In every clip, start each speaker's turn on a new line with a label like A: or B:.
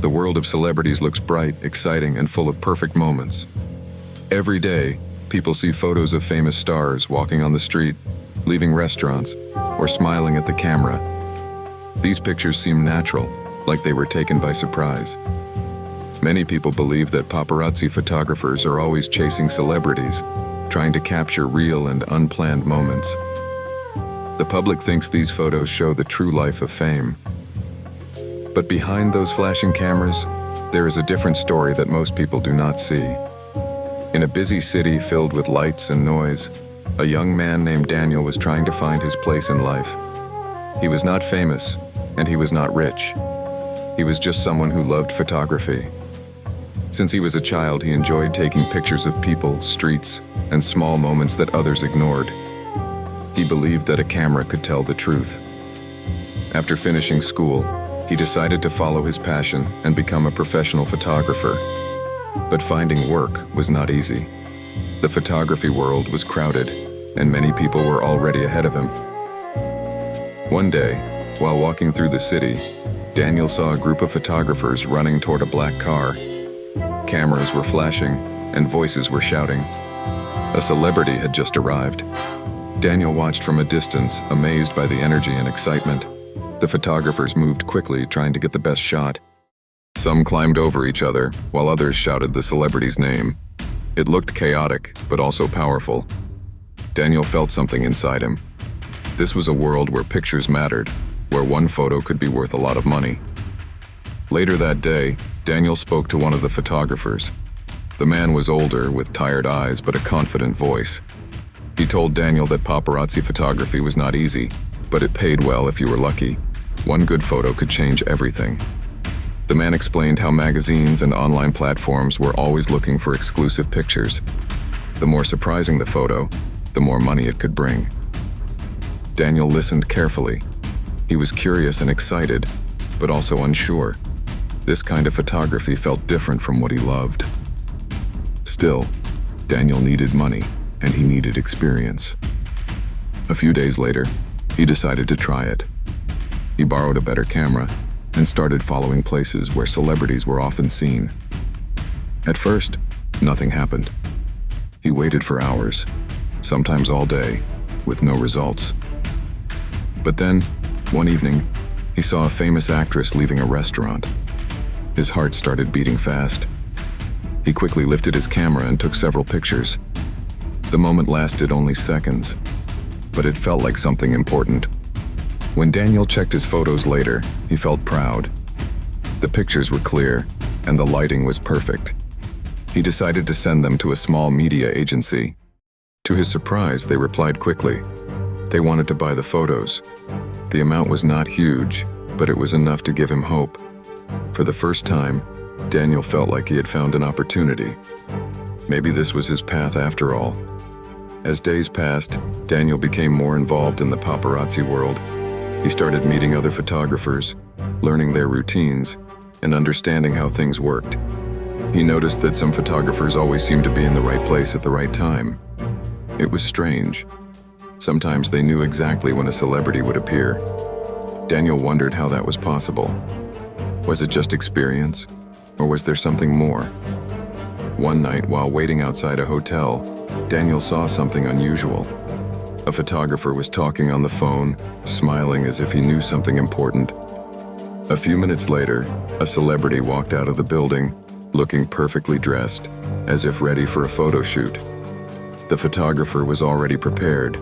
A: The world of celebrities looks bright, exciting, and full of perfect moments. Every day, people see photos of famous stars walking on the street, leaving restaurants, or smiling at the camera. These pictures seem natural, like they were taken by surprise. Many people believe that paparazzi photographers are always chasing celebrities, trying to capture real and unplanned moments. The public thinks these photos show the true life of fame. But behind those flashing cameras, there is a different story that most people do not see. In a busy city filled with lights and noise, a young man named Daniel was trying to find his place in life. He was not famous, and he was not rich. He was just someone who loved photography. Since he was a child, he enjoyed taking pictures of people, streets, and small moments that others ignored. He believed that a camera could tell the truth. After finishing school, he decided to follow his passion and become a professional photographer. But finding work was not easy. The photography world was crowded, and many people were already ahead of him. One day, while walking through the city, Daniel saw a group of photographers running toward a black car. Cameras were flashing, and voices were shouting. A celebrity had just arrived. Daniel watched from a distance, amazed by the energy and excitement. The photographers moved quickly, trying to get the best shot. Some climbed over each other, while others shouted the celebrity's name. It looked chaotic, but also powerful. Daniel felt something inside him. This was a world where pictures mattered, where one photo could be worth a lot of money. Later that day, Daniel spoke to one of the photographers. The man was older, with tired eyes but a confident voice. He told Daniel that paparazzi photography was not easy, but it paid well if you were lucky. One good photo could change everything. The man explained how magazines and online platforms were always looking for exclusive pictures. The more surprising the photo, the more money it could bring. Daniel listened carefully. He was curious and excited, but also unsure. This kind of photography felt different from what he loved. Still, Daniel needed money, and he needed experience. A few days later, he decided to try it. He borrowed a better camera and started following places where celebrities were often seen. At first, nothing happened. He waited for hours, sometimes all day, with no results. But then, one evening, he saw a famous actress leaving a restaurant. His heart started beating fast. He quickly lifted his camera and took several pictures. The moment lasted only seconds, but it felt like something important. When Daniel checked his photos later, he felt proud. The pictures were clear, and the lighting was perfect. He decided to send them to a small media agency. To his surprise, they replied quickly. They wanted to buy the photos. The amount was not huge, but it was enough to give him hope. For the first time, Daniel felt like he had found an opportunity. Maybe this was his path after all. As days passed, Daniel became more involved in the paparazzi world. He started meeting other photographers, learning their routines, and understanding how things worked. He noticed that some photographers always seemed to be in the right place at the right time. It was strange. Sometimes they knew exactly when a celebrity would appear. Daniel wondered how that was possible. Was it just experience, or was there something more? One night, while waiting outside a hotel, Daniel saw something unusual. A photographer was talking on the phone, smiling as if he knew something important. A few minutes later, a celebrity walked out of the building, looking perfectly dressed, as if ready for a photo shoot. The photographer was already prepared,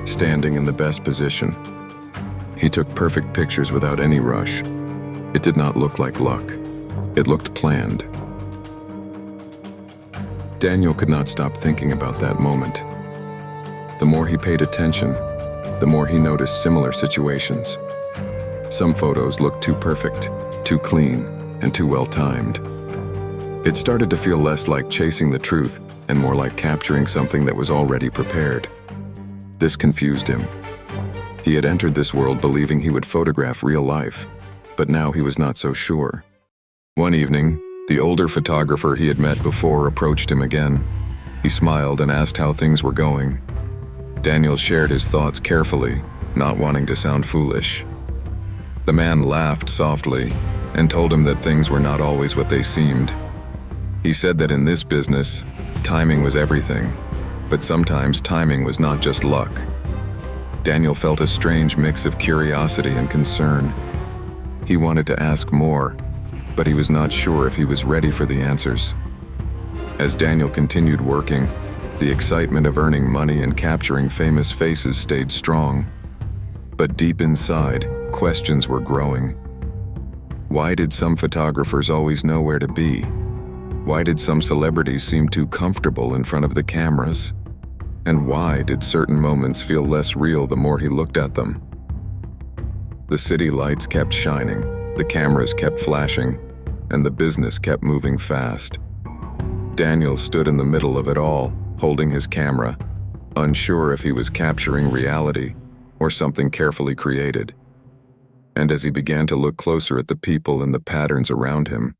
A: standing in the best position. He took perfect pictures without any rush. It did not look like luck. It looked planned. Daniel could not stop thinking about that moment. The more he paid attention, the more he noticed similar situations. Some photos looked too perfect, too clean, and too well timed. It started to feel less like chasing the truth and more like capturing something that was already prepared. This confused him. He had entered this world believing he would photograph real life, but now he was not so sure. One evening, the older photographer he had met before approached him again. He smiled and asked how things were going. Daniel shared his thoughts carefully, not wanting to sound foolish. The man laughed softly, and told him that things were not always what they seemed. He said that in this business, timing was everything, but sometimes timing was not just luck. Daniel felt a strange mix of curiosity and concern. He wanted to ask more, but he was not sure if he was ready for the answers. As Daniel continued working, the excitement of earning money and capturing famous faces stayed strong. But deep inside, questions were growing. Why did some photographers always know where to be? Why did some celebrities seem too comfortable in front of the cameras? And why did certain moments feel less real the more he looked at them? The city lights kept shining, the cameras kept flashing, and the business kept moving fast. Daniel stood in the middle of it all, holding his camera, unsure if he was capturing reality or something carefully created. And as he began to look closer at the people and the patterns around him,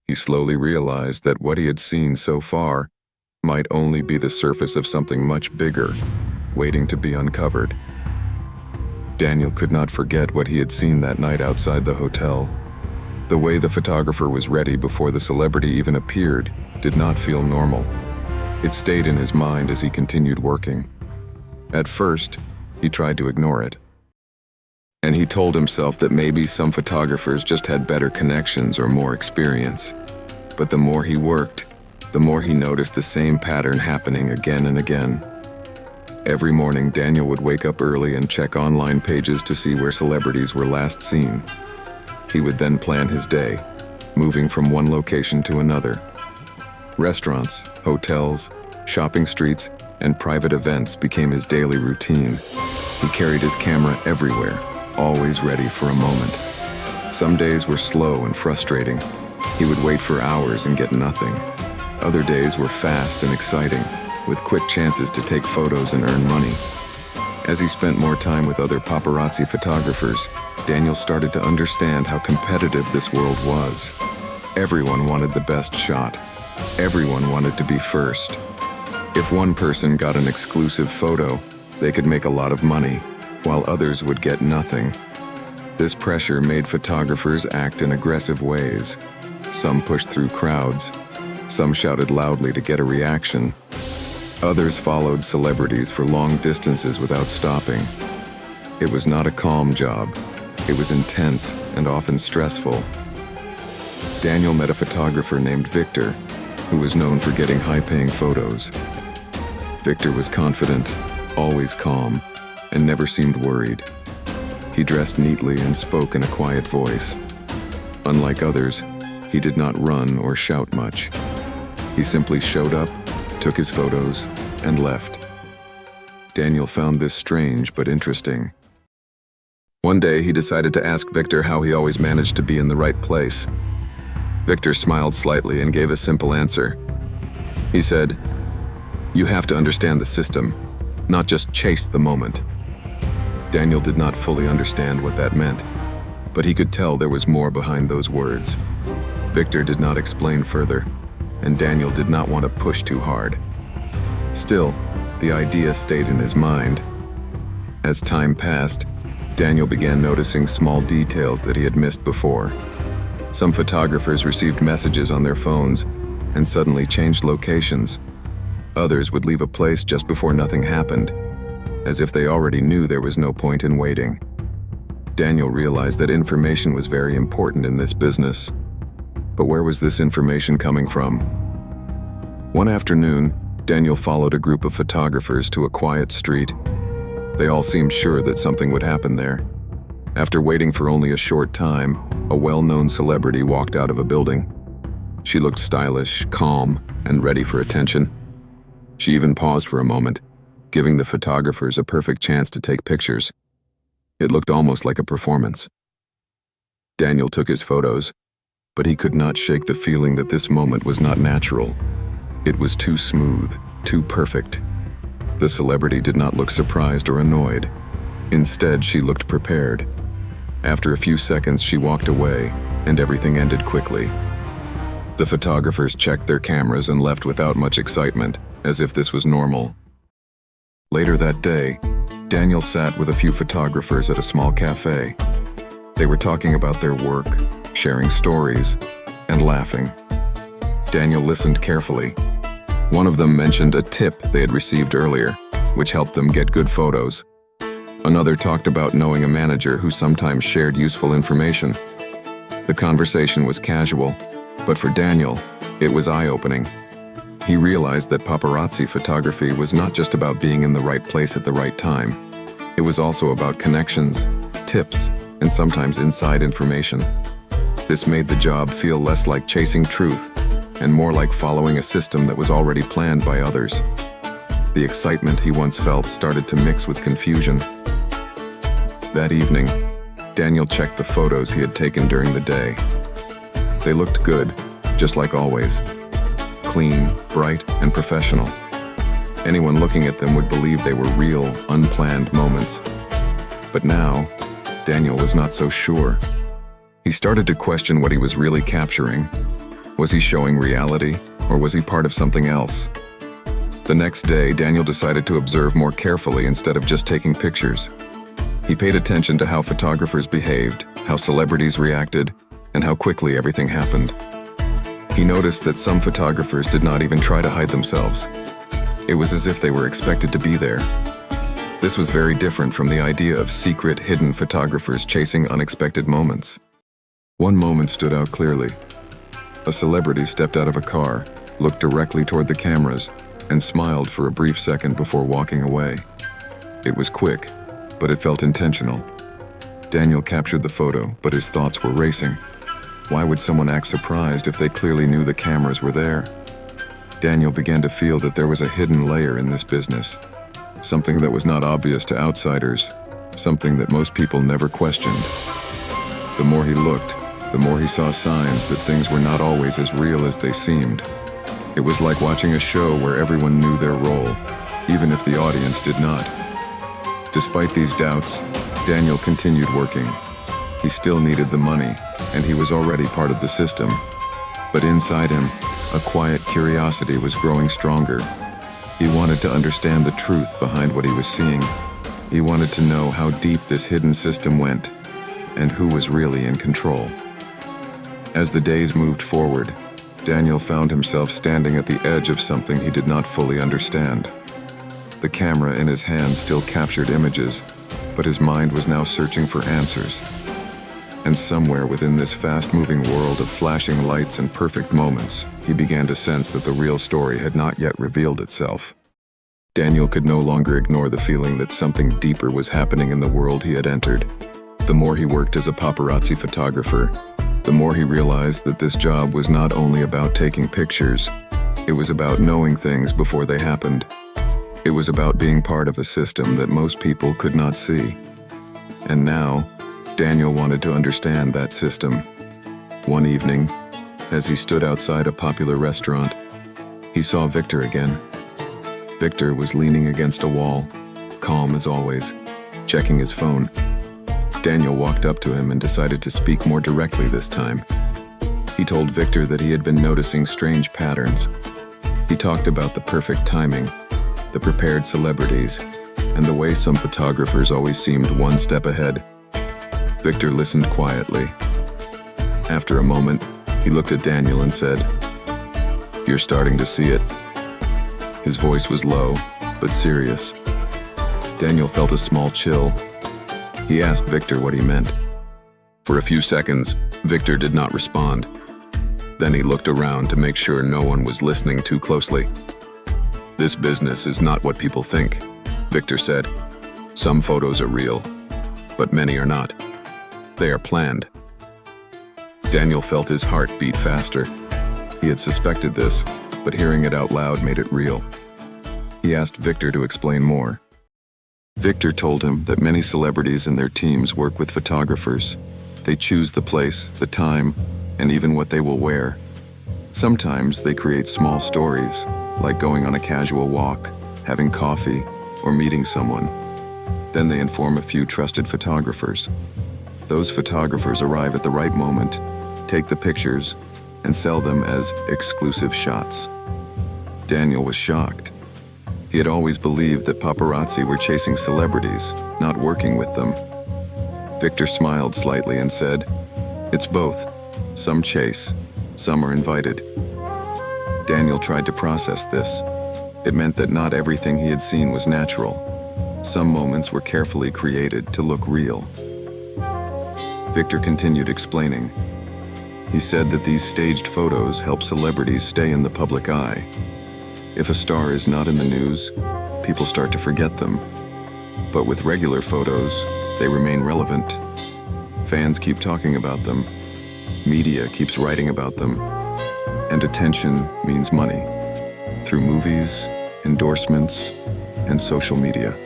A: he slowly realized that what he had seen so far might only be the surface of something much bigger, waiting to be uncovered. Daniel could not forget what he had seen that night outside the hotel. The way the photographer was ready before the celebrity even appeared did not feel normal. It stayed in his mind as he continued working. At first, he tried to ignore it. And he told himself that maybe some photographers just had better connections or more experience. But the more he worked, the more he noticed the same pattern happening again and again. Every morning, Daniel would wake up early and check online pages to see where celebrities were last seen. He would then plan his day, moving from one location to another. Restaurants, hotels, shopping streets, and private events became his daily routine. He carried his camera everywhere, always ready for a moment. Some days were slow and frustrating. He would wait for hours and get nothing. Other days were fast and exciting, with quick chances to take photos and earn money. As he spent more time with other paparazzi photographers, Daniel started to understand how competitive this world was. Everyone wanted the best shot. Everyone wanted to be first. If one person got an exclusive photo, they could make a lot of money, while others would get nothing. This pressure made photographers act in aggressive ways. Some pushed through crowds. Some shouted loudly to get a reaction. Others followed celebrities for long distances without stopping. It was not a calm job. It was intense and often stressful. Daniel met a photographer named Victor, who was known for getting high-paying photos. Victor was confident, always calm, and never seemed worried. He dressed neatly and spoke in a quiet voice. Unlike others, he did not run or shout much. He simply showed up, took his photos, and left. Daniel found this strange but interesting. One day, he decided to ask Victor how he always managed to be in the right place. Victor smiled slightly and gave a simple answer. He said, "You have to understand the system, not just chase the moment." Daniel did not fully understand what that meant, but he could tell there was more behind those words. Victor did not explain further, and Daniel did not want to push too hard. Still, the idea stayed in his mind. As time passed, Daniel began noticing small details that he had missed before. Some photographers received messages on their phones and suddenly changed locations. Others would leave a place just before nothing happened, as if they already knew there was no point in waiting. Daniel realized that information was very important in this business. But where was this information coming from? One afternoon, Daniel followed a group of photographers to a quiet street. They all seemed sure that something would happen there. After waiting for only a short time, a well-known celebrity walked out of a building. She looked stylish, calm, and ready for attention. She even paused for a moment, giving the photographers a perfect chance to take pictures. It looked almost like a performance. Daniel took his photos, but he could not shake the feeling that this moment was not natural. It was too smooth, too perfect. The celebrity did not look surprised or annoyed. Instead, she looked prepared. After a few seconds, she walked away, and everything ended quickly. The photographers checked their cameras and left without much excitement, as if this was normal. Later that day, Daniel sat with a few photographers at a small cafe. They were talking about their work, sharing stories, and laughing. Daniel listened carefully. One of them mentioned a tip they had received earlier, which helped them get good photos. Another talked about knowing a manager who sometimes shared useful information. The conversation was casual, but for Daniel, it was eye-opening. He realized that paparazzi photography was not just about being in the right place at the right time. It was also about connections, tips, and sometimes inside information. This made the job feel less like chasing truth and more like following a system that was already planned by others. The excitement he once felt started to mix with confusion. That evening, Daniel checked the photos he had taken during the day. They looked good, just like always. Clean, bright, and professional. Anyone looking at them would believe they were real, unplanned moments. But now, Daniel was not so sure. He started to question what he was really capturing. Was he showing reality, or was he part of something else? The next day, Daniel decided to observe more carefully instead of just taking pictures. He paid attention to how photographers behaved, how celebrities reacted, and how quickly everything happened. He noticed that some photographers did not even try to hide themselves. It was as if they were expected to be there. This was very different from the idea of secret, hidden photographers chasing unexpected moments. One moment stood out clearly. A celebrity stepped out of a car, looked directly toward the cameras, and smiled for a brief second before walking away. It was quick, but it felt intentional. Daniel captured the photo, but his thoughts were racing. Why would someone act surprised if they clearly knew the cameras were there? Daniel began to feel that there was a hidden layer in this business. Something that was not obvious to outsiders, something that most people never questioned. The more he looked, the more he saw signs that things were not always as real as they seemed. It was like watching a show where everyone knew their role, even if the audience did not. Despite these doubts, Daniel continued working. He still needed the money, and he was already part of the system. But inside him, a quiet curiosity was growing stronger. He wanted to understand the truth behind what he was seeing. He wanted to know how deep this hidden system went, and who was really in control. As the days moved forward, Daniel found himself standing at the edge of something he did not fully understand. The camera in his hand still captured images, but his mind was now searching for answers. And somewhere within this fast-moving world of flashing lights and perfect moments, he began to sense that the real story had not yet revealed itself. Daniel could no longer ignore the feeling that something deeper was happening in the world he had entered. The more he worked as a paparazzi photographer, the more he realized that this job was not only about taking pictures, it was about knowing things before they happened. It was about being part of a system that most people could not see. And now, Daniel wanted to understand that system. One evening, as he stood outside a popular restaurant, he saw Victor again. Victor was leaning against a wall, calm as always, checking his phone. Daniel walked up to him and decided to speak more directly this time. He told Victor that he had been noticing strange patterns. He talked about the perfect timing, the prepared celebrities, and the way some photographers always seemed one step ahead. Victor listened quietly. After a moment, he looked at Daniel and said, "You're starting to see it." His voice was low, but serious. Daniel felt a small chill. He asked Victor what he meant. For a few seconds, Victor did not respond. Then he looked around to make sure no one was listening too closely. "This business is not what people think," Victor said. "Some photos are real, but many are not. They are planned." Daniel felt his heart beat faster. He had suspected this, but hearing it out loud made it real. He asked Victor to explain more. Victor told him that many celebrities and their teams work with photographers. They choose the place, the time, and even what they will wear. Sometimes they create small stories, like going on a casual walk, having coffee, or meeting someone. Then they inform a few trusted photographers. Those photographers arrive at the right moment, take the pictures, and sell them as exclusive shots. Daniel was shocked. He had always believed that paparazzi were chasing celebrities, not working with them. Victor smiled slightly and said, "It's both. Some chase, some are invited. Daniel tried to process this. It meant that not everything he had seen was natural. Some moments were carefully created to look real. Victor continued explaining. He said that these staged photos help celebrities stay in the public eye. If a star is not in the news, people start to forget them. But with regular photos, they remain relevant. Fans keep talking about them. Media keeps writing about them. And attention means money. Through movies, endorsements, and social media.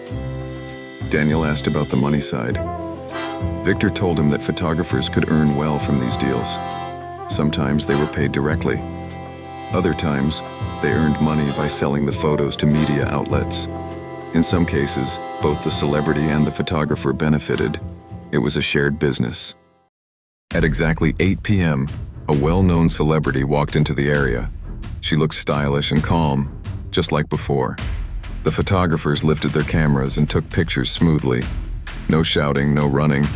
A: Daniel asked about the money side. Victor told him that photographers could earn well from these deals. Sometimes they were paid directly. Other times, they earned money by selling the photos to media outlets. In some cases, both the celebrity and the photographer benefited. It was a shared business. At exactly 8 p.m., a well-known celebrity walked into the area. She looked stylish and calm, just like before. The photographers lifted their cameras and took pictures smoothly. No shouting, no running,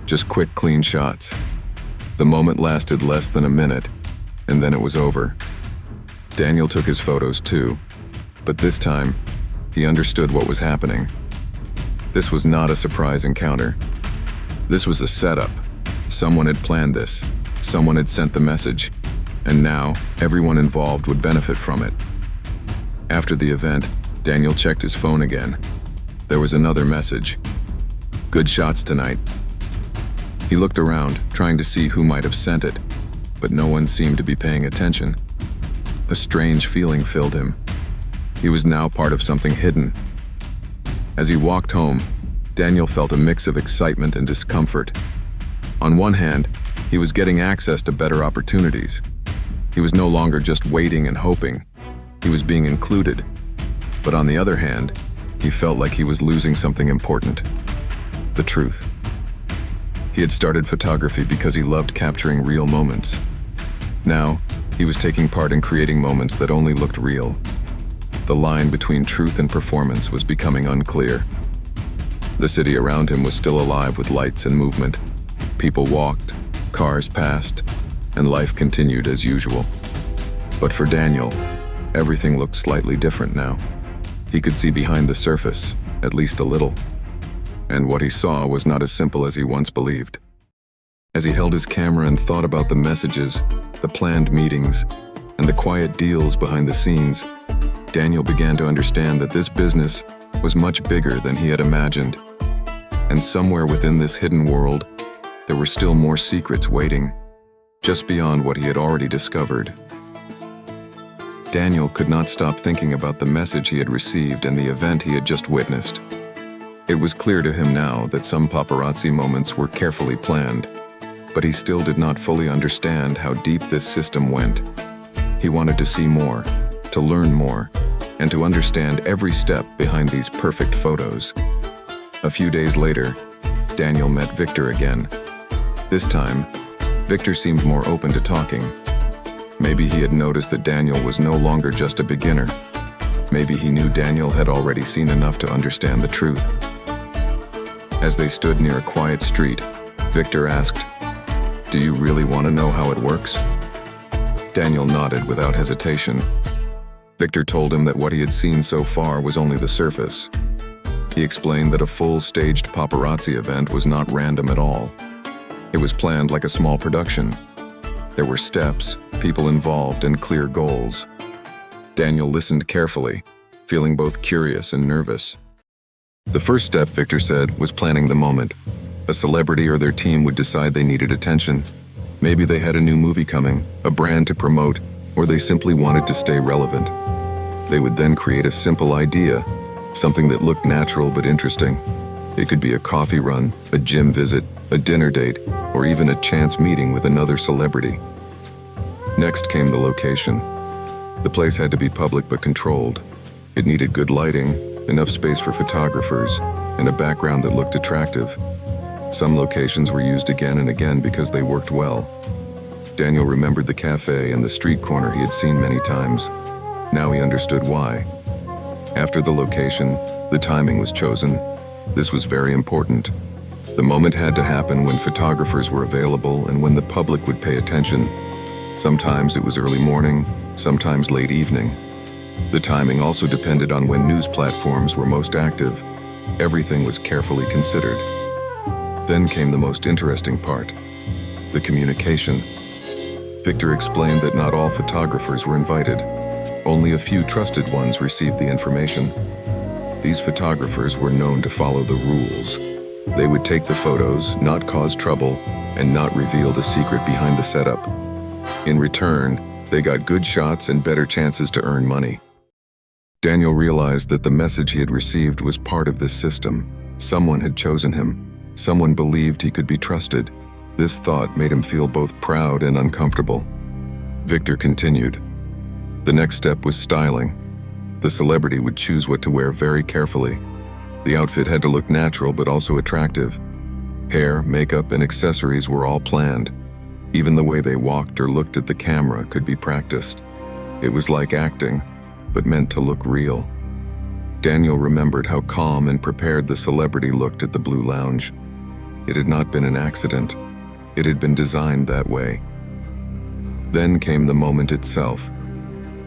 A: just quick, clean shots. The moment lasted less than a minute, and then it was over. Daniel took his photos too, but this time, he understood what was happening. This was not a surprise encounter. This was a setup. Someone had planned this. Someone had sent the message, and now everyone involved would benefit from it. After the event, Daniel checked his phone again. There was another message. Good shots tonight. He looked around, trying to see who might have sent it, but no one seemed to be paying attention. A strange feeling filled him. He was now part of something hidden. As he walked home, Daniel felt a mix of excitement and discomfort. On one hand, he was getting access to better opportunities. He was no longer just waiting and hoping. He was being included. But on the other hand, he felt like he was losing something important. The truth. He had started photography because he loved capturing real moments. Now, he was taking part in creating moments that only looked real. The line between truth and performance was becoming unclear. The city around him was still alive with lights and movement. People walked, cars passed, and life continued as usual. But for Daniel, everything looked slightly different now. He could see behind the surface, at least a little. And what he saw was not as simple as he once believed. As he held his camera and thought about the messages, the planned meetings, and the quiet deals behind the scenes, Daniel began to understand that this business was much bigger than he had imagined. And somewhere within this hidden world, there were still more secrets waiting, just beyond what he had already discovered. Daniel could not stop thinking about the message he had received and the event he had just witnessed. It was clear to him now that some paparazzi moments were carefully planned, but he still did not fully understand how deep this system went. He wanted to see more, to learn more, and to understand every step behind these perfect photos. A few days later, Daniel met Victor again. This time, Victor seemed more open to talking. Maybe he had noticed that Daniel was no longer just a beginner. Maybe he knew Daniel had already seen enough to understand the truth. As they stood near a quiet street, Victor asked, "Do you really want to know how it works?" Daniel nodded without hesitation. Victor told him that what he had seen so far was only the surface. He explained that a full staged paparazzi event was not random at all. It was planned like a small production. There were steps, people involved, and clear goals. Daniel listened carefully, feeling both curious and nervous. The first step, Victor said, was planning the moment. A celebrity or their team would decide they needed attention. Maybe they had a new movie coming, a brand to promote, or they simply wanted to stay relevant. They would then create a simple idea, something that looked natural but interesting. It could be a coffee run, a gym visit, a dinner date, or even a chance meeting with another celebrity. Next came the location. The place had to be public but controlled. It needed good lighting, enough space for photographers, and a background that looked attractive. Some locations were used again and again because they worked well. Daniel remembered the cafe and the street corner he had seen many times. Now he understood why. After the location, the timing was chosen. This was very important. The moment had to happen when photographers were available and when the public would pay attention. Sometimes it was early morning, sometimes late evening. The timing also depended on when news platforms were most active. Everything was carefully considered. Then came the most interesting part, the communication. Victor explained that not all photographers were invited. Only a few trusted ones received the information. These photographers were known to follow the rules. They would take the photos, not cause trouble, and not reveal the secret behind the setup. In return, they got good shots and better chances to earn money. Daniel realized that the message he had received was part of this system. Someone had chosen him. Someone believed he could be trusted. This thought made him feel both proud and uncomfortable. Victor continued. The next step was styling. The celebrity would choose what to wear very carefully. The outfit had to look natural but also attractive. Hair, makeup, and accessories were all planned. Even the way they walked or looked at the camera could be practiced. It was like acting, but meant to look real. Daniel remembered how calm and prepared the celebrity looked at the Blue Lounge. It had not been an accident. It had been designed that way. Then came the moment itself.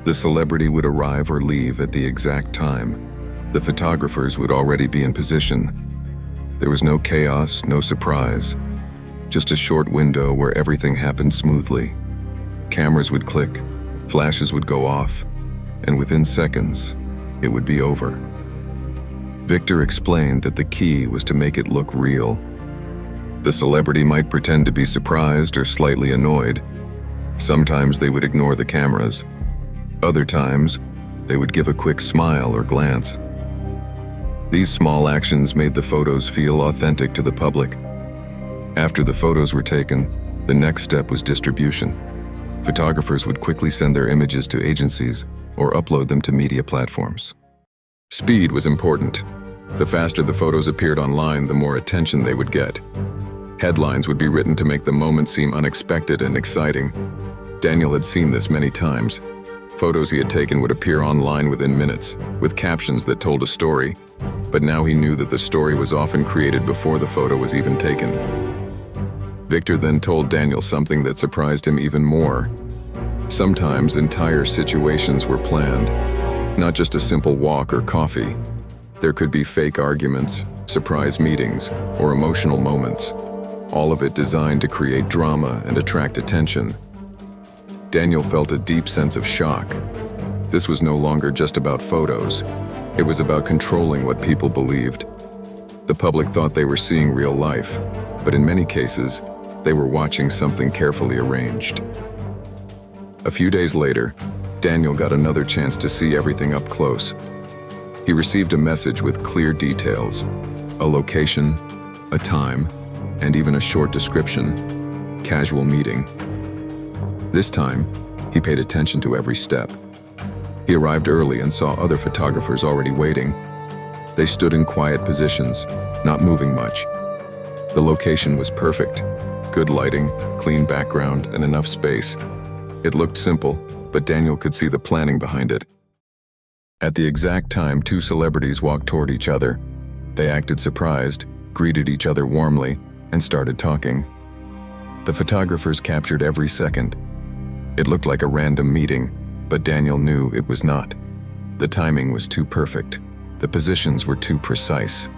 A: The celebrity would arrive or leave at the exact time. The photographers would already be in position. There was no chaos, no surprise. Just a short window where everything happened smoothly. Cameras would click, flashes would go off, and within seconds, it would be over. Victor explained that the key was to make it look real. The celebrity might pretend to be surprised or slightly annoyed. Sometimes they would ignore the cameras. Other times, they would give a quick smile or glance. These small actions made the photos feel authentic to the public. After the photos were taken, the next step was distribution. Photographers would quickly send their images to agencies or upload them to media platforms. Speed was important. The faster the photos appeared online, the more attention they would get. Headlines would be written to make the moment seem unexpected and exciting. Daniel had seen this many times. Photos he had taken would appear online within minutes, with captions that told a story, but now he knew that the story was often created before the photo was even taken. Victor then told Daniel something that surprised him even more. Sometimes entire situations were planned, not just a simple walk or coffee. There could be fake arguments, surprise meetings, or emotional moments, all of it designed to create drama and attract attention. Daniel felt a deep sense of shock. This was no longer just about photos. It was about controlling what people believed. The public thought they were seeing real life, but in many cases, they were watching something carefully arranged. A few days later, Daniel got another chance to see everything up close. He received a message with clear details, a location, a time, and even a short description, casual meeting. This time, he paid attention to every step. He arrived early and saw other photographers already waiting. They stood in quiet positions, not moving much. The location was perfect. Good lighting, clean background, and enough space. It looked simple, but Daniel could see the planning behind it. At the exact time, two celebrities walked toward each other. They acted surprised, greeted each other warmly, and started talking. The photographers captured every second. It looked like a random meeting, but Daniel knew it was not. The timing was too perfect. The positions were too precise.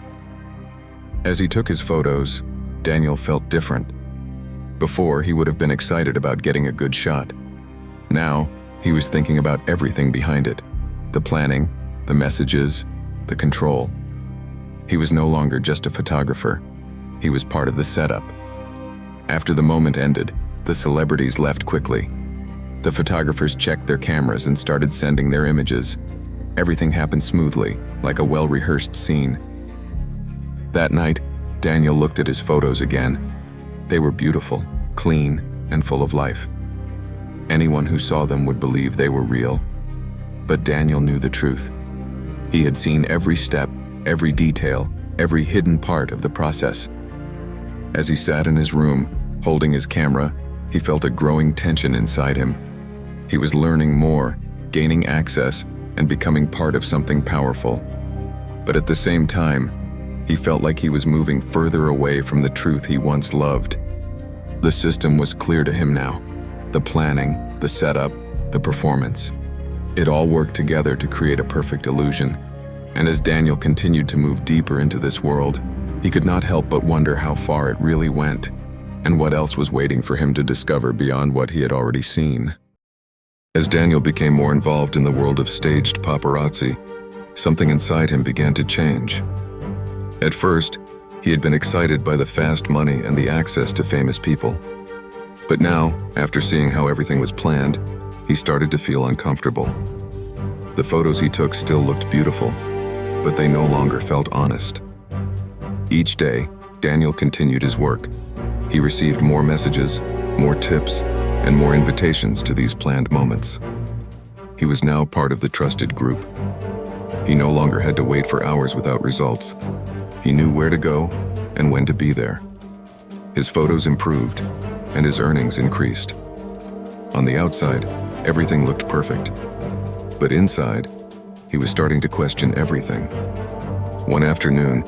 A: As he took his photos, Daniel felt different. Before, he would have been excited about getting a good shot. Now, he was thinking about everything behind it. The planning, the messages, the control. He was no longer just a photographer. He was part of the setup. After the moment ended, the celebrities left quickly. The photographers checked their cameras and started sending their images. Everything happened smoothly, like a well-rehearsed scene. That night, Daniel looked at his photos again. They were beautiful, clean, and full of life. Anyone who saw them would believe they were real. But Daniel knew the truth. He had seen every step, every detail, every hidden part of the process. As he sat in his room, holding his camera, he felt a growing tension inside him. He was learning more, gaining access, and becoming part of something powerful. But at the same time, He felt like he was moving further away from the truth he once loved. The system was clear to him now. The planning, the setup, the performance. It all worked together to create a perfect illusion. And as Daniel continued to move deeper into this world, he could not help but wonder how far it really went, and what else was waiting for him to discover beyond what he had already seen. As Daniel became more involved in the world of staged paparazzi, something inside him began to change. At first, he had been excited by the fast money and the access to famous people. But now, after seeing how everything was planned, he started to feel uncomfortable. The photos he took still looked beautiful, but they no longer felt honest. Each day, Daniel continued his work. He received more messages, more tips, and more invitations to these planned moments. He was now part of the trusted group. He no longer had to wait for hours without results. He knew where to go and when to be there. His photos improved, and his earnings increased. On the outside, everything looked perfect. But inside, he was starting to question everything. One afternoon,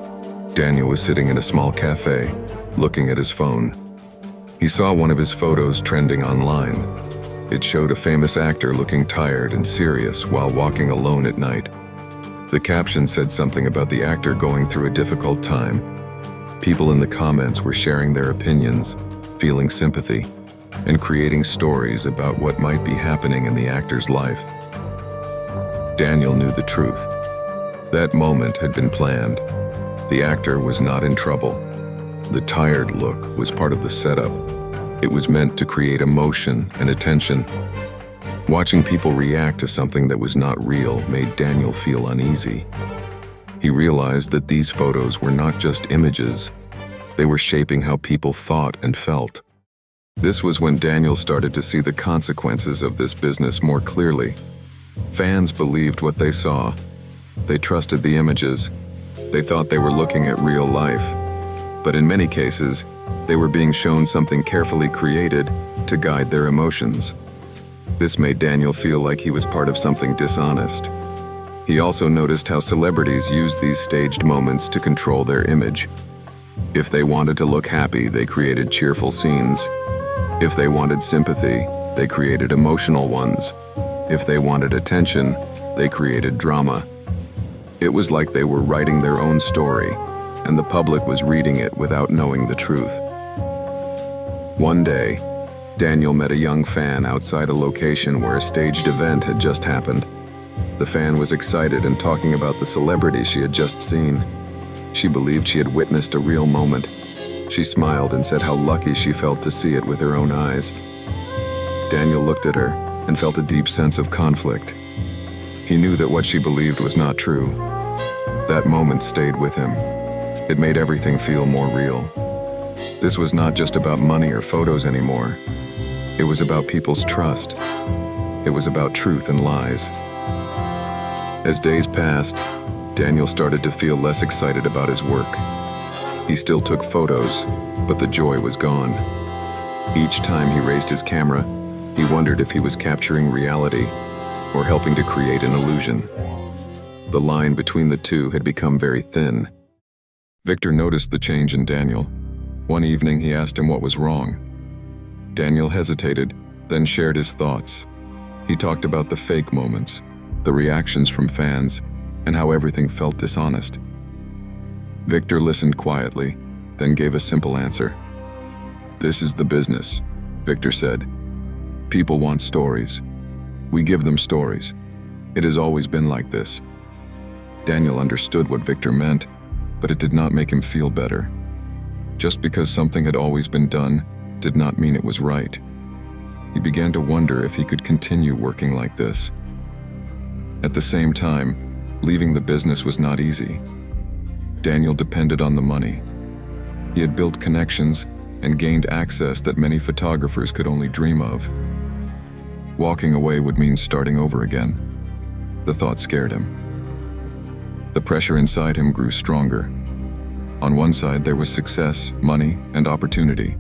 A: Daniel was sitting in a small cafe, looking at his phone. He saw one of his photos trending online. It showed a famous actor looking tired and serious while walking alone at night. The caption said something about the actor going through a difficult time. People in the comments were sharing their opinions, feeling sympathy, and creating stories about what might be happening in the actor's life. Daniel knew the truth. That moment had been planned. The actor was not in trouble. The tired look was part of the setup. It was meant to create emotion and attention. Watching people react to something that was not real made Daniel feel uneasy. He realized that these photos were not just images. They were shaping how people thought and felt. This was when Daniel started to see the consequences of this business more clearly. Fans believed what they saw. They trusted the images. They thought they were looking at real life. But in many cases, they were being shown something carefully created to guide their emotions. This made Daniel feel like he was part of something dishonest. He also noticed how celebrities used these staged moments to control their image. If they wanted to look happy, they created cheerful scenes. If they wanted sympathy, they created emotional ones. If they wanted attention, they created drama. It was like they were writing their own story, and the public was reading it without knowing the truth. One day, Daniel met a young fan outside a location where a staged event had just happened. The fan was excited and talking about the celebrity she had just seen. She believed she had witnessed a real moment. She smiled and said how lucky she felt to see it with her own eyes. Daniel looked at her and felt a deep sense of conflict. He knew that what she believed was not true. That moment stayed with him. It made everything feel more real. This was not just about money or photos anymore. It was about people's trust. It was about truth and lies. As days passed, Daniel started to feel less excited about his work. He still took photos, but the joy was gone. Each time he raised his camera, he wondered if he was capturing reality or helping to create an illusion. The line between the two had become very thin. Victor noticed the change in Daniel. One evening, he asked him what was wrong. Daniel hesitated, then shared his thoughts. He talked about the fake moments, the reactions from fans, and how everything felt dishonest. Victor listened quietly, then gave a simple answer. "This is the business," Victor said. "People want stories. We give them stories. It has always been like this." Daniel understood what Victor meant, but it did not make him feel better. Just because something had always been done did not mean it was right. He began to wonder if he could continue working like this. At the same time, leaving the business was not easy. Daniel depended on the money. He had built connections and gained access that many photographers could only dream of. Walking away would mean starting over again. The thought scared him. The pressure inside him grew stronger. On one side, there was success, money, and opportunity.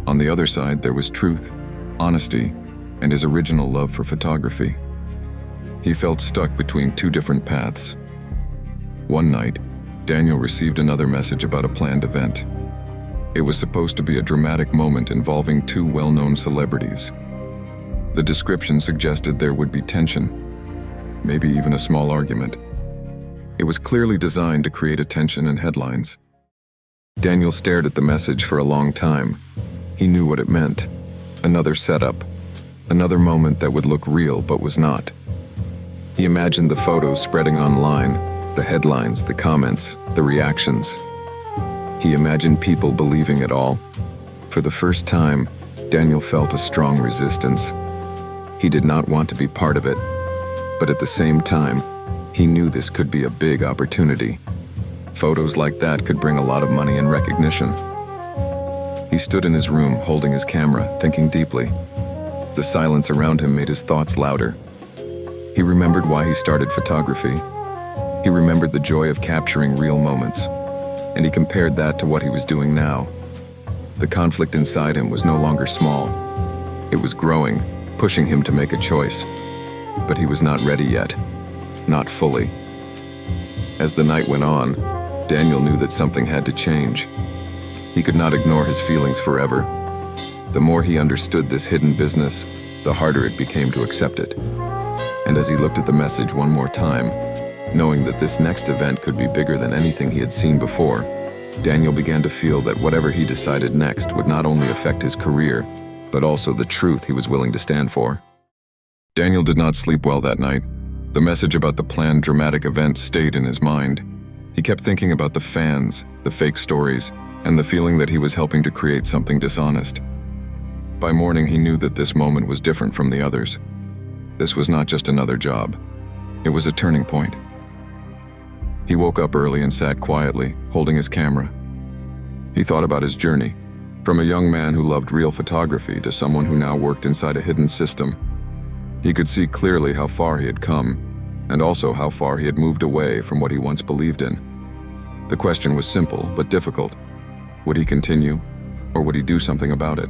A: On the other side, there was truth, honesty, and his original love for photography. He felt stuck between two different paths. One night, Daniel received another message about a planned event. It was supposed to be a dramatic moment involving two well-known celebrities. The description suggested there would be tension, maybe even a small argument. It was clearly designed to create attention and headlines. Daniel stared at the message for a long time. He knew what it meant. Another setup. Another moment that would look real but was not. He imagined the photos spreading online, the headlines, the comments, the reactions. He imagined people believing it all. For the first time, Daniel felt a strong resistance. He did not want to be part of it, but at the same time, he knew this could be a big opportunity. Photos like that could bring a lot of money and recognition. He stood in his room, holding his camera, thinking deeply. The silence around him made his thoughts louder. He remembered why he started photography. He remembered the joy of capturing real moments, and he compared that to what he was doing now. The conflict inside him was no longer small. It was growing, pushing him to make a choice. But he was not ready yet. Not fully. As the night went on, Daniel knew that something had to change. He could not ignore his feelings forever. The more he understood this hidden business, the harder it became to accept it. And as he looked at the message one more time, knowing that this next event could be bigger than anything he had seen before, Daniel began to feel that whatever he decided next would not only affect his career, but also the truth he was willing to stand for. Daniel did not sleep well that night. The message about the planned dramatic event stayed in his mind. He kept thinking about the fans, the fake stories, and the feeling that he was helping to create something dishonest. By morning, he knew that this moment was different from the others. This was not just another job. It was a turning point. He woke up early and sat quietly, holding his camera. He thought about his journey, from a young man who loved real photography to someone who now worked inside a hidden system. He could see clearly how far he had come, and also how far he had moved away from what he once believed in. The question was simple but difficult. Would he continue, or would he do something about it?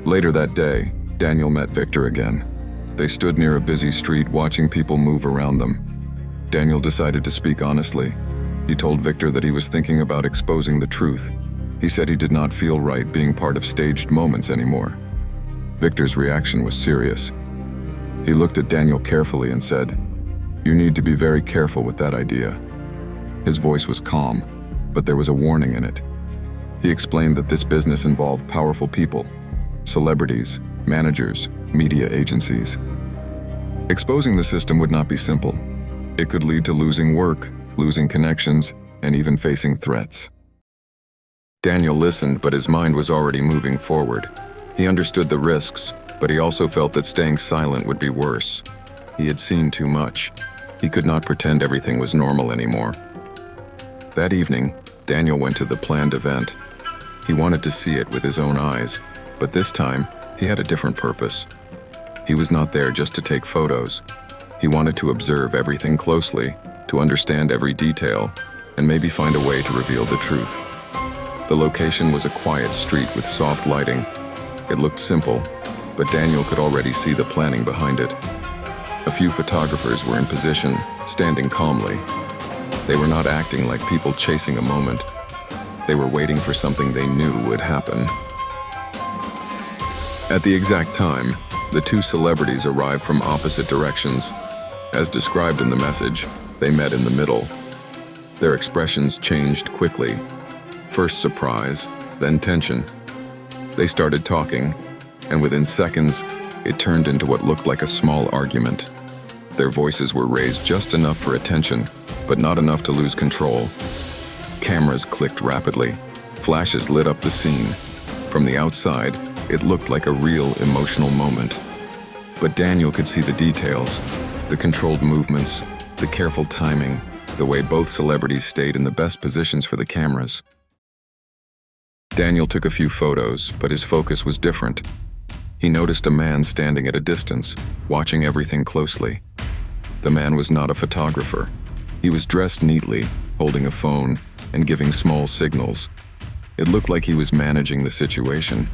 A: Later that day, Daniel met Victor again. They stood near a busy street watching people move around them. Daniel decided to speak honestly. He told Victor that he was thinking about exposing the truth. He said he did not feel right being part of staged moments anymore. Victor's reaction was serious. He looked at Daniel carefully and said, "You need to be very careful with that idea." His voice was calm, but there was a warning in it. He explained that this business involved powerful people, celebrities, managers, media agencies. Exposing the system would not be simple. It could lead to losing work, losing connections, and even facing threats. Daniel listened, but his mind was already moving forward. He understood the risks, but he also felt that staying silent would be worse. He had seen too much. He could not pretend everything was normal anymore. That evening, Daniel went to the planned event. He wanted to see it with his own eyes, but this time, he had a different purpose. He was not there just to take photos. He wanted to observe everything closely, to understand every detail, and maybe find a way to reveal the truth. The location was a quiet street with soft lighting. It looked simple, but Daniel could already see the planning behind it. A few photographers were in position, standing calmly. They were not acting like people chasing a moment. They were waiting for something they knew would happen. At the exact time, the two celebrities arrived from opposite directions. As described in the message, they met in the middle. Their expressions changed quickly. First surprise, then tension. They started talking, and within seconds, it turned into what looked like a small argument. Their voices were raised just enough for attention, but not enough to lose control. Cameras clicked rapidly. Flashes lit up the scene. From the outside, it looked like a real emotional moment. But Daniel could see the details, the controlled movements, the careful timing, the way both celebrities stayed in the best positions for the cameras. Daniel took a few photos, but his focus was different. He noticed a man standing at a distance, watching everything closely. The man was not a photographer. He was dressed neatly, holding a phone, and giving small signals. It looked like he was managing the situation.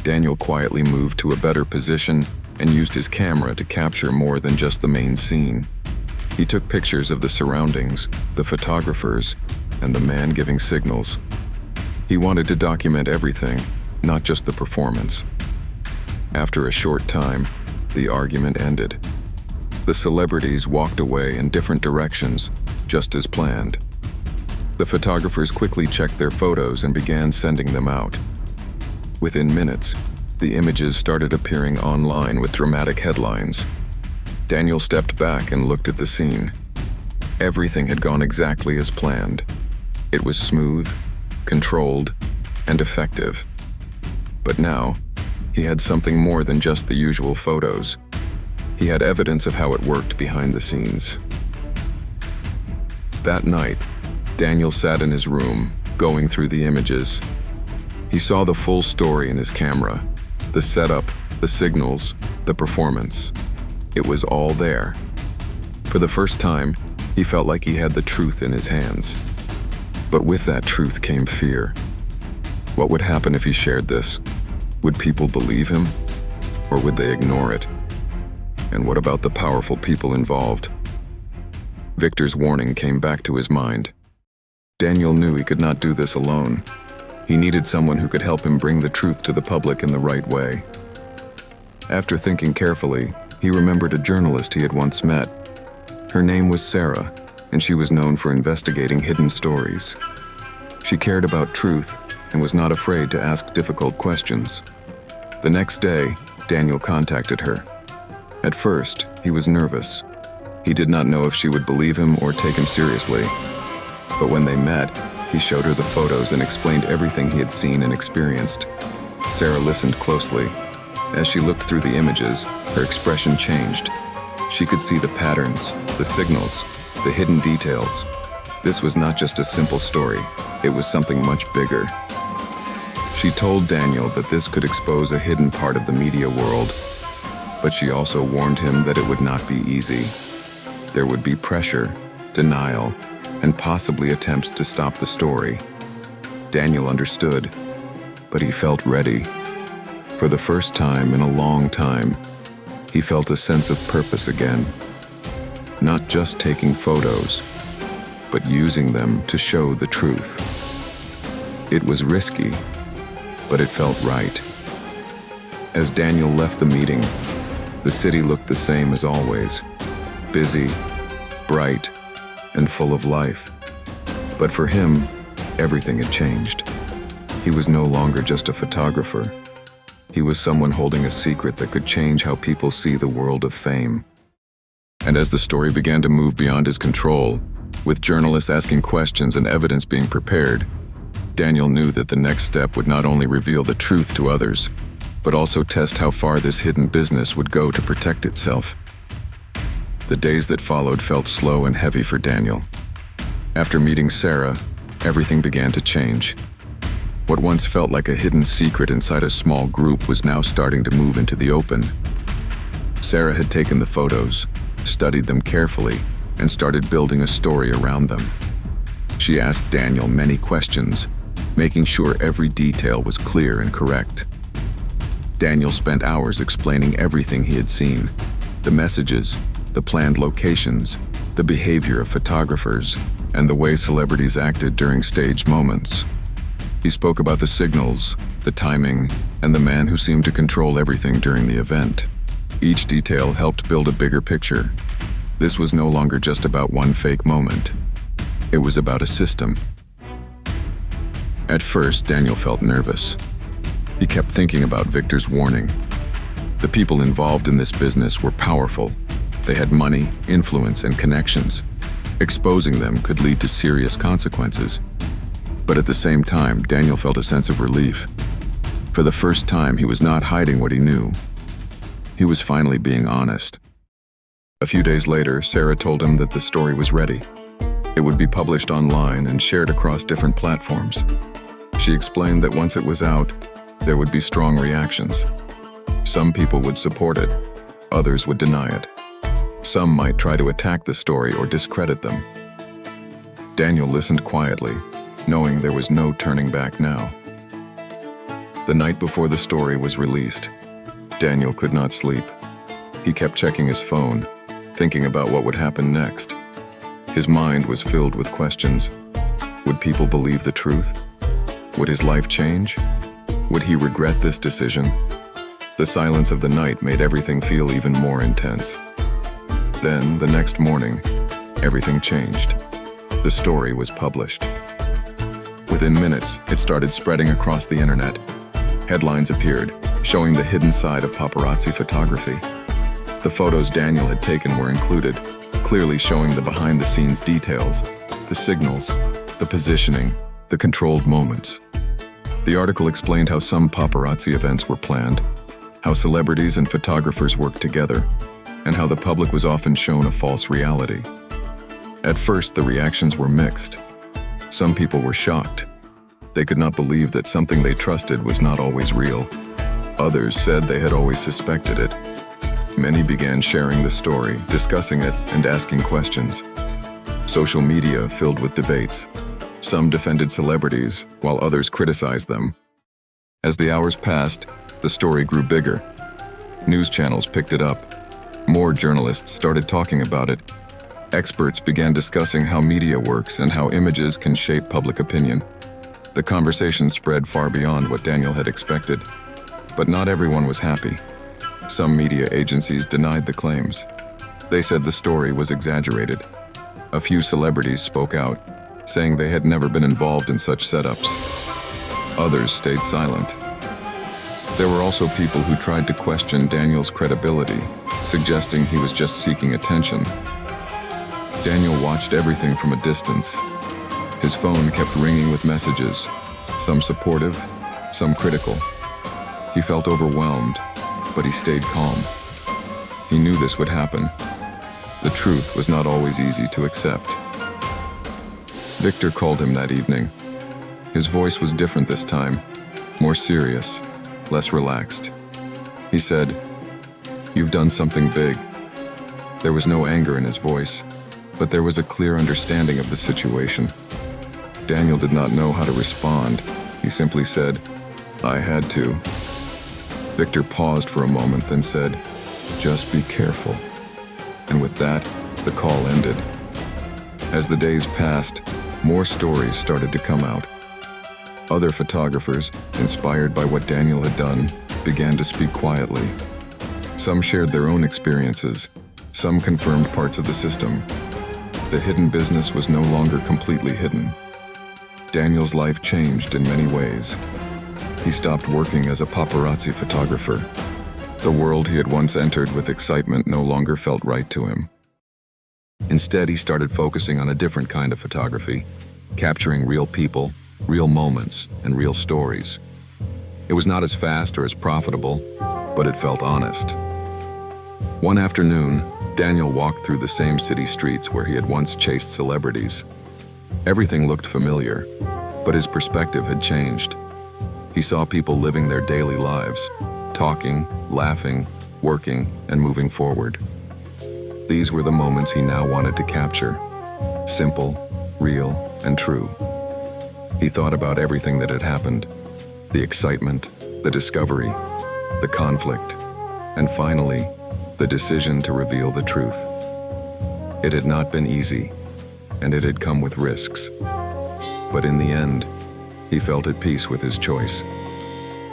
A: Daniel quietly moved to a better position and used his camera to capture more than just the main scene. He took pictures of the surroundings, the photographers, and the man giving signals. He wanted to document everything, not just the performance. After a short time, the argument ended. The celebrities walked away in different directions, just as planned. The photographers quickly checked their photos and began sending them out. Within minutes, the images started appearing online with dramatic headlines. Daniel stepped back and looked at the scene. Everything had gone exactly as planned. It was smooth, controlled, and effective. But now, he had something more than just the usual photos. He had evidence of how it worked behind the scenes. That night, Daniel sat in his room, going through the images. He saw the full story in his camera, the setup, the signals, the performance. It was all there. For the first time, he felt like he had the truth in his hands. But with that truth came fear. What would happen if he shared this? Would people believe him? Or would they ignore it? And what about the powerful people involved? Victor's warning came back to his mind. Daniel knew he could not do this alone. He needed someone who could help him bring the truth to the public in the right way. After thinking carefully, he remembered a journalist he had once met. Her name was Sarah, and she was known for investigating hidden stories. She cared about truth and was not afraid to ask difficult questions. The next day, Daniel contacted her. At first, he was nervous. He did not know if she would believe him or take him seriously. But when they met, he showed her the photos and explained everything he had seen and experienced. Sarah listened closely. As she looked through the images, her expression changed. She could see the patterns, the signals, the hidden details. This was not just a simple story, it was something much bigger. She told Daniel that this could expose a hidden part of the media world, but she also warned him that it would not be easy. There would be pressure, denial, and possibly attempts to stop the story. Daniel understood, but he felt ready. For the first time in a long time, he felt a sense of purpose again. Not just taking photos, but using them to show the truth. It was risky, but it felt right. As Daniel left the meeting, the city looked the same as always, busy, bright, and full of life. But for him, everything had changed. He was no longer just a photographer. He was someone holding a secret that could change how people see the world of fame. And as the story began to move beyond his control, with journalists asking questions and evidence being prepared, Daniel knew that the next step would not only reveal the truth to others, but also test how far this hidden business would go to protect itself. The days that followed felt slow and heavy for Daniel. After meeting Sarah, everything began to change. What once felt like a hidden secret inside a small group was now starting to move into the open. Sarah had taken the photos, studied them carefully, and started building a story around them. She asked Daniel many questions, making sure every detail was clear and correct. Daniel spent hours explaining everything he had seen, the messages, the planned locations, the behavior of photographers, and the way celebrities acted during staged moments. He spoke about the signals, the timing, and the man who seemed to control everything during the event. Each detail helped build a bigger picture. This was no longer just about one fake moment. It was about a system. At first, Daniel felt nervous. He kept thinking about Victor's warning. The people involved in this business were powerful. They had money, influence, and connections. Exposing them could lead to serious consequences. But at the same time, Daniel felt a sense of relief. For the first time, he was not hiding what he knew. He was finally being honest. A few days later, Sarah told him that the story was ready. It would be published online and shared across different platforms. She explained that once it was out, there would be strong reactions. Some people would support it, others would deny it. Some might try to attack the story or discredit them. Daniel listened quietly, knowing there was no turning back now. The night before the story was released, Daniel could not sleep. He kept checking his phone, thinking about what would happen next. His mind was filled with questions. Would people believe the truth? Would his life change? Would he regret this decision? The silence of the night made everything feel even more intense. Then, the next morning, everything changed. The story was published. Within minutes, it started spreading across the internet. Headlines appeared, showing the hidden side of paparazzi photography. The photos Daniel had taken were included, clearly showing the behind-the-scenes details, the signals, the positioning, the controlled moments. The article explained how some paparazzi events were planned, how celebrities and photographers worked together, and how the public was often shown a false reality. At first, the reactions were mixed. Some people were shocked. They could not believe that something they trusted was not always real. Others said they had always suspected it. Many began sharing the story, discussing it, and asking questions. Social media filled with debates. Some defended celebrities, while others criticized them. As the hours passed, the story grew bigger. News channels picked it up. More journalists started talking about it. Experts began discussing how media works and how images can shape public opinion. The conversation spread far beyond what Daniel had expected. But not everyone was happy. Some media agencies denied the claims. They said the story was exaggerated. A few celebrities spoke out, saying they had never been involved in such setups. Others stayed silent. There were also people who tried to question Daniel's credibility, suggesting he was just seeking attention. Daniel watched everything from a distance. His phone kept ringing with messages, some supportive, some critical. He felt overwhelmed, but he stayed calm. He knew this would happen. The truth was not always easy to accept. Victor called him that evening. His voice was different this time, more serious, less relaxed. He said, "You've done something big." There was no anger in his voice, but there was a clear understanding of the situation. Daniel did not know how to respond. He simply said, "I had to." Victor paused for a moment, then said, "Just be careful." And with that, the call ended. As the days passed, more stories started to come out. Other photographers, inspired by what Daniel had done, began to speak quietly. Some shared their own experiences. Some confirmed parts of the system. The hidden business was no longer completely hidden. Daniel's life changed in many ways. He stopped working as a paparazzi photographer. The world he had once entered with excitement no longer felt right to him. Instead, he started focusing on a different kind of photography, capturing real people, real moments, and real stories. It was not as fast or as profitable, but it felt honest. One afternoon, Daniel walked through the same city streets where he had once chased celebrities. Everything looked familiar, but his perspective had changed. He saw people living their daily lives, talking, laughing, working, and moving forward. These were the moments he now wanted to capture. Simple, real, and true. He thought about everything that had happened. The excitement, the discovery, the conflict, and finally, the decision to reveal the truth. It had not been easy, and it had come with risks. But in the end, he felt at peace with his choice.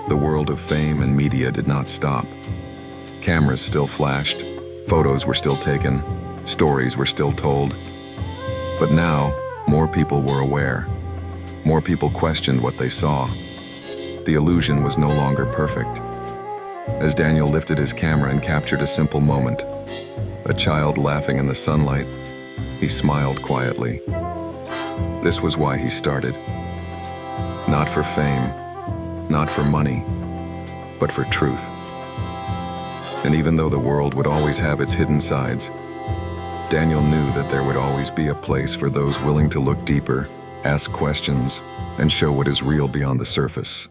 A: The world of fame and media did not stop. Cameras still flashed, photos were still taken, stories were still told. But now, more people were aware. More people questioned what they saw. The illusion was no longer perfect. As Daniel lifted his camera and captured a simple moment, a child laughing in the sunlight, he smiled quietly. This was why he started. Not for fame, not for money, but for truth. And even though the world would always have its hidden sides, Daniel knew that there would always be a place for those willing to look deeper, ask questions, and show what is real beyond the surface.